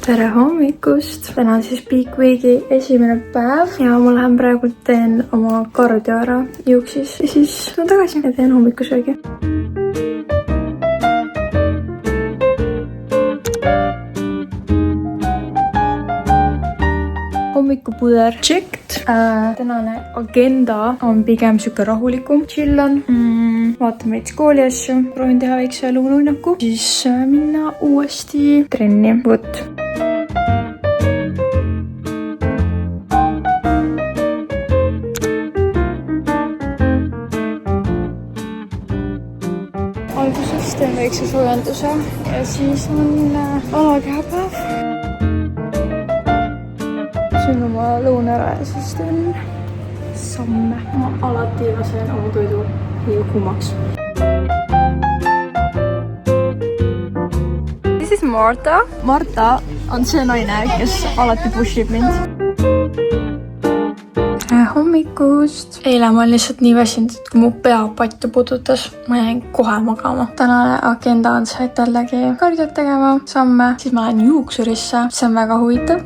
tere hommikust! Täna on siis Peak Weeki esimene päev ja ma lähen praegu teen oma kardio ära juuksis ja siis tulen tagasi ja teen hommikusöögi. Hommikupuder checked. Tänane agenda on pigem siuke rahulikum. Chillan, vaatan veits kooli asju, proovin teha väikse lõunauinaku, siis minna uuesti trenni. Võt. Alguses teen väikse soojenduse ja siis on alakehapäev. Söön oma lõuna ära ja siis teen samme. Ma alati lasen oma toidu kuumaks. This is Marta. Marta on see naine, kes alati pushib mind. Hommikust. Eile ma lihtsalt nii väsinud, et kui mu pea pattu pudutas, ma jäin kohe magama. Tänane agenda on see, et jällegi kardiot tegema, samme, siis ma lähen juuksurisse. See on väga huvitav.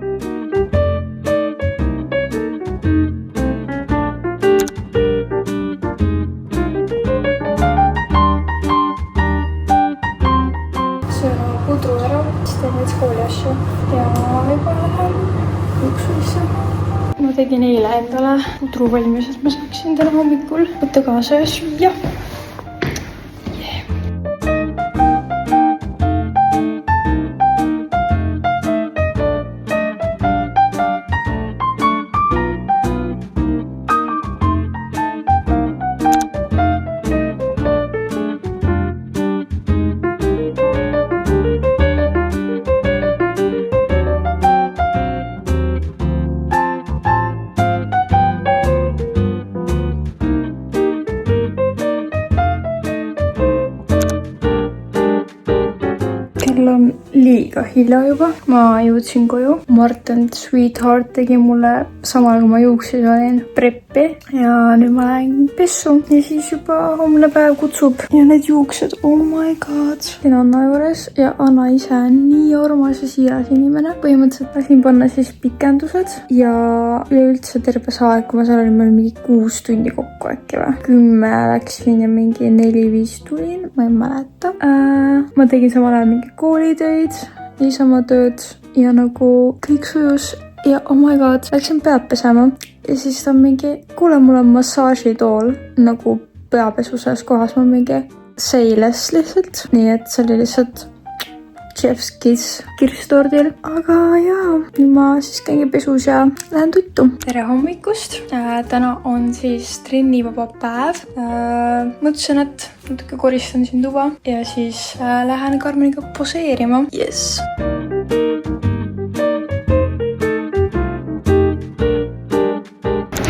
Pudru ära, siis teen veits kooli asju ja võib-olla lähen juuksurisse. Ma tegin eile endale pudru valmis, et ma saaksin täna hommikul võtta kaasa ja süüa. On liiga hilja juba. Ma jõudsin koju. Martin Sweetheart tegi mulle samal kui ma juuksis olin preppi ja nüüd ma lähen pessu ja siis juba homne päev kutsub ja need juuksed, oh my god. Siin Anna juures ja Anna ise on nii armas ja siiras inimene. Põhimõtteliselt lasin panna siis pikendused ja üleüldse terve see aeg, kui ma seal olin, ma olin mingi 6 tundi kokku äkki või. 10 läksin ja mingi 4-5 tulin, ma ei mäleta. Ma tegin samal ajal mingi koolitöid, niisama tööd ja nagu kõik sujus ja oh my god, läksin pead pesema ja siis ta mingi, kuule, mul on massaažitool nagu peapesu selles kohas, ma mingi seiles lihtsalt, nii et see oli lihtsalt Chef's Kiss kirstordil, aga jaa, nüüd ma siis käin pesus ja lähen tuttu. Tere hommikust! Täna on siis trennivaba päev. Mõtlesin, et natuke koristan siin tuba ja siis lähen Karmeniga poseerima. Yes!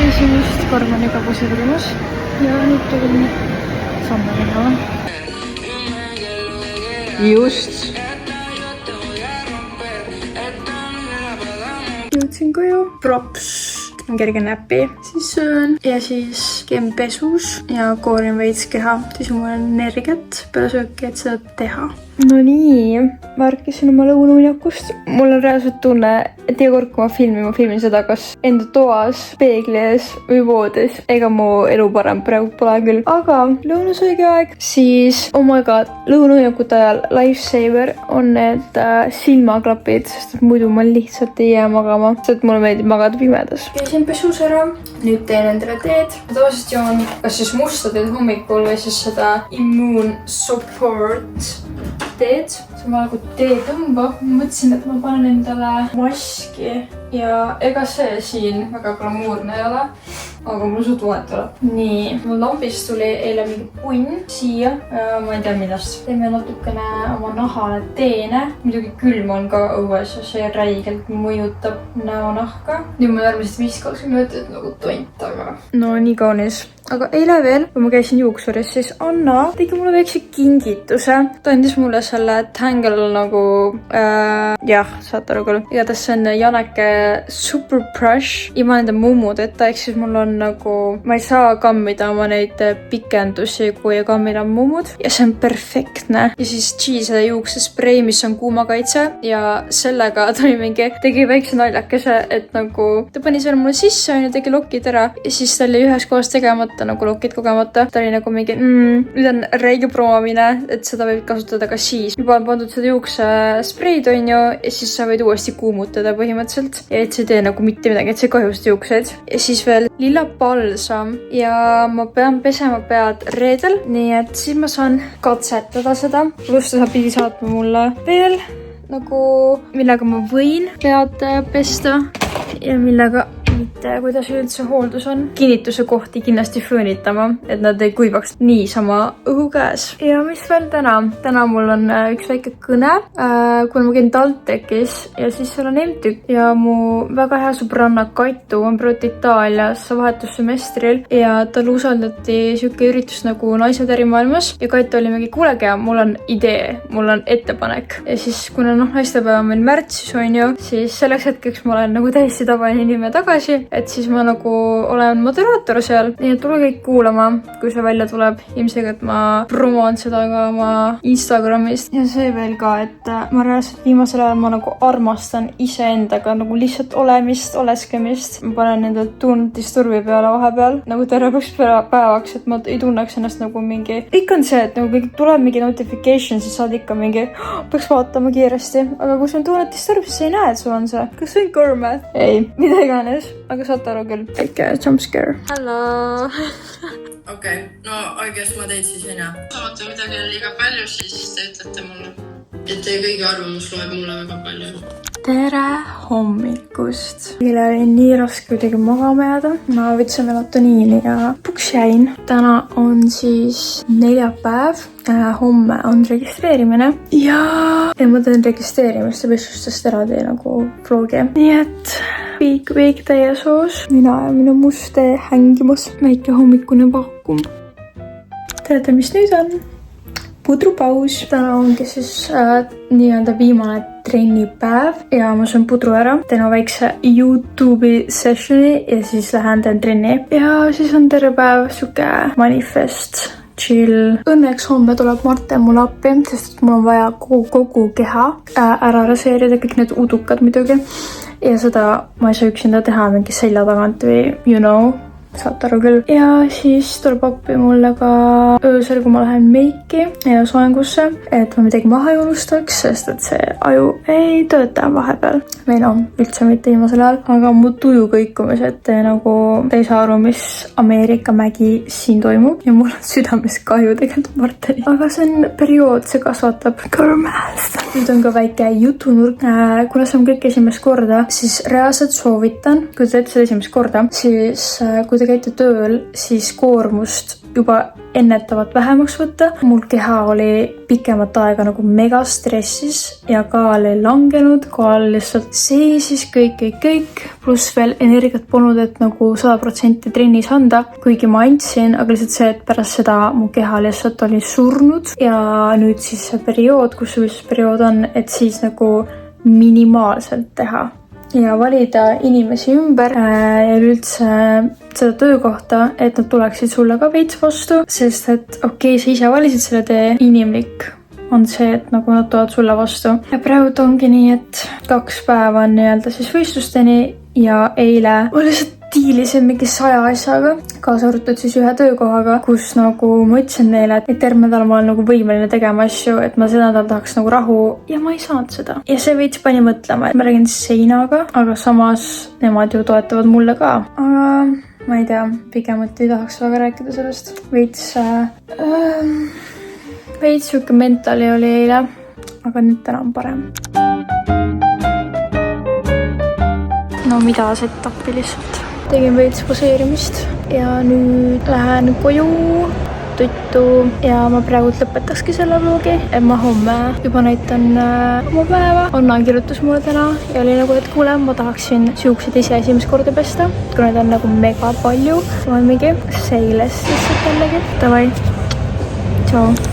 Esimest Karmeniga poseerimas ja nüüd tulin samme tegema. Just! Jõudsin koju, props, teen kerge näppi, siis söön ja siis käin pesus ja koorin veits keha, siis mul on energiat peale sööki, et seda teha. No nii, ma ärkasin oma lõunauinakust. Mul on reaalselt tunne, et iga kord, kui ma filmin seda kas enda toas, peegli ees või voodis. Ega mu elu parem praegu pole küll. Aga lõunasöögi aeg, siis oh my god, lõunauinakute ajal lifesaver on need silmaklapid, sest muidu ma lihtsalt ei jää magama, sest mulle meeldib magada pimedas. Käisin pesus ära, nüüd teen endale teed. Tavaliselt joon kas siis musta teed hommikul või siis seda Immune Support teed. Samal kui tee tõmbab, mõtlesin, et ma panen endale maski ja ega see siin väga glamuurne ei ole, aga mul suht vahet tuleb. Nii, mul lambist tuli eile mingi punn siia, ma ei tea millest. Teeme natukene oma nahale teene. Muidugi külm on ka õues ja see räigelt mõjutab näonahka. Nüüd ma järgmised 5-20 minutit nagu tont, aga no nii kaunis. aga eile veel, kui ma käisin juuksuris, siis Anna tegi mulle väikse kingituse. Ta andis mulle selle Tangle nagu, jah, saate aru küll. Igatahes see on Janeke Super Brush ilma nende mummudeta, ehk siis mul on nagu, ma ei saa kammida oma neid pikendusi, kui ei kammida mummud. Ja see on perfektne. Ja siis Cheese juuksesprei, mis on kuumakaitse ja sellega tegi väikse naljakese, et nagu ta pani selle mulle sisse, tegi lokid ära ja siis ta oli ühes kohas tegemata nagu lokid kogemata. Ta oli nagu mingi, nüüd on räige proomine, et seda võib kasutada ka siis. Juba on pandud seda juuksespreid onju ja siis sa võid uuesti kuumutada põhimõtteliselt. Ja et see ei tee nagu mitte midagi, et see kahjusti juukseid. Ja siis veel lilla balsam ja ma pean pesema pead reedel, nii et siis ma saan katsetada seda. Pluss ta pidi saatma mulle veel nagu, millega ma võin pead pesta ja millega mitte, kuidas üldse hooldus on. Kinnituse kohti kindlasti föönitama, et nad ei kuivaks niisama õhu käes. Ja mis veel täna? Täna mul on üks väike kõne, kuna ma käin TalTechis ja siis seal on M-tükk ja mu väga hea sõbranna Kaitu on praegu Itaalias vahetussemestril ja tal usaldati siuke üritus nagu Naised ärimaailmas ja Kaitu oli mingi, kuulege, mul on idee, mul on ettepanek. Ja siis, kuna naistepäeva on meil märtsis on ju, siis selleks hetkeks ma olen nagu täiesti tavaline inimene tagasi, et siis ma nagu olen moderaator seal. Nii et tule kõik kuulama, kui see välja tuleb. Ilmselgelt ma promon seda ka oma Instagramist. Ja see veel ka, et ma reaalselt viimasel ajal ma nagu armastan iseendaga nagu lihtsalt olemist, oleskemist. Ma panen enda Don't Disturbi peale vahepeal nagu terveks päevaks, et ma ei tunneks ennast nagu mingi. Ikka on see, et nagu kõik tuleb mingi notification, siis saad ikka mingi, peaks vaatama kiiresti. Aga kui sul on Don't Disturb, siis ei näe, et sul on see. Kas see on kõrme? Ei, mida iganes. Aga saate aru küll. Väike jumpscare. Hello! Okei, no I guess ma teid siis ei näe. Saate midagi liiga palju, siis te ütlete mulle. Et teie kõigi arvamus loeb mulle väga palju. Tere hommikust! Eile oli nii raske kuidagi magama jääda. Ma võtsin melatoniini ja puks jäin. Täna on siis neljapäev. Homme on registreerimine ja ma teen registreerimist ja vestlustest eraldi nagu vlogi. Nii et piik teie soos. Mina ja minu must tee hängimas. Väike hommikune vakum. Teate, mis nüüd on? Pudrupaus. Täna ongi siis nii-öelda viimane trennipäev ja ma söön pudru ära. Teen väikse YouTube'i sessioni ja siis lähen teen trenni. Ja siis on terve päev siuke manifest. Chill. Õnneks homme tuleb Marten mulle appi, sest mul on vaja kogu keha ära raseerida, kõik need udukad muidugi. Ja seda ma ei saa üksinda teha mingi selja tagant või you know, saate aru küll. Ja siis tuleb appi mulle ka öösel, kui ma lähen meiki ja soengusse, et ma midagi maha ei unustaks, sest et see aju ei tööta vahepeal. Või no, üldse mitte viimasel ajal, aga mu tuju kõikumised nagu te ei saa aru, mis Ameerika mägi siin toimub ja mul on südames kahju tegelikult Marteni. Aga see on periood, see kasvatab kõrmest. Nüüd on ka väike jutunurk. Kuna see on kõik esimest korda, siis reaalselt soovitan, kui te teete seda esimest korda, siis kui te käite tööl, siis koormust juba ennetavalt vähemaks võtta. Mul keha oli pikemat aega nagu mega stressis ja kaal ei langenud, kaal lihtsalt seisis kõik. Pluss veel energiat polnud, et nagu 100% trennis anda, kuigi ma andsin, aga lihtsalt see, et pärast seda mu keha lihtsalt oli surnud ja nüüd siis see periood, kus see periood on, et siis nagu minimaalselt teha. Ja valida inimesi ümber ja üldse seda töökohta, et nad tuleksid sulle ka veits vastu, sest et okei, sa ise valisid selle tee, inimlik on see, et nagu nad tulevad sulle vastu. Ja praegu ongi nii, et 2 päeva on nii-öelda siis võistlusteni ja eile ma lihtsalt diilisin mingi 100 asjaga, kaasa arvatud siis ühe töökohaga, kus nagu ma ütlesin neile, et terve nädal ma olen nagu võimeline tegema asju, et ma see nädal tahaks nagu rahu ja ma ei saanud seda. Ja see veits pani mõtlema, et ma räägin seinaga, aga samas nemad ju toetavad mulle ka. Aga ma ei tea, pigemalt ei tahaks väga rääkida sellest. Veits siuke mentali oli eile, aga nüüd täna on parem. No mida setup'i lihtsalt. Tegin veits poseerimist ja nüüd lähen koju, tuttu ja ma praegu lõpetakski selle vlogi. Ma homme juba näitan oma päeva. Anna kirjutas mulle täna ja oli nagu, et kuule, ma tahaksin siuksed ise esimest korda pesta, kuna need on nagu mega palju. Ma olen mingi seiles lihtsalt jällegi. Davai, tšau.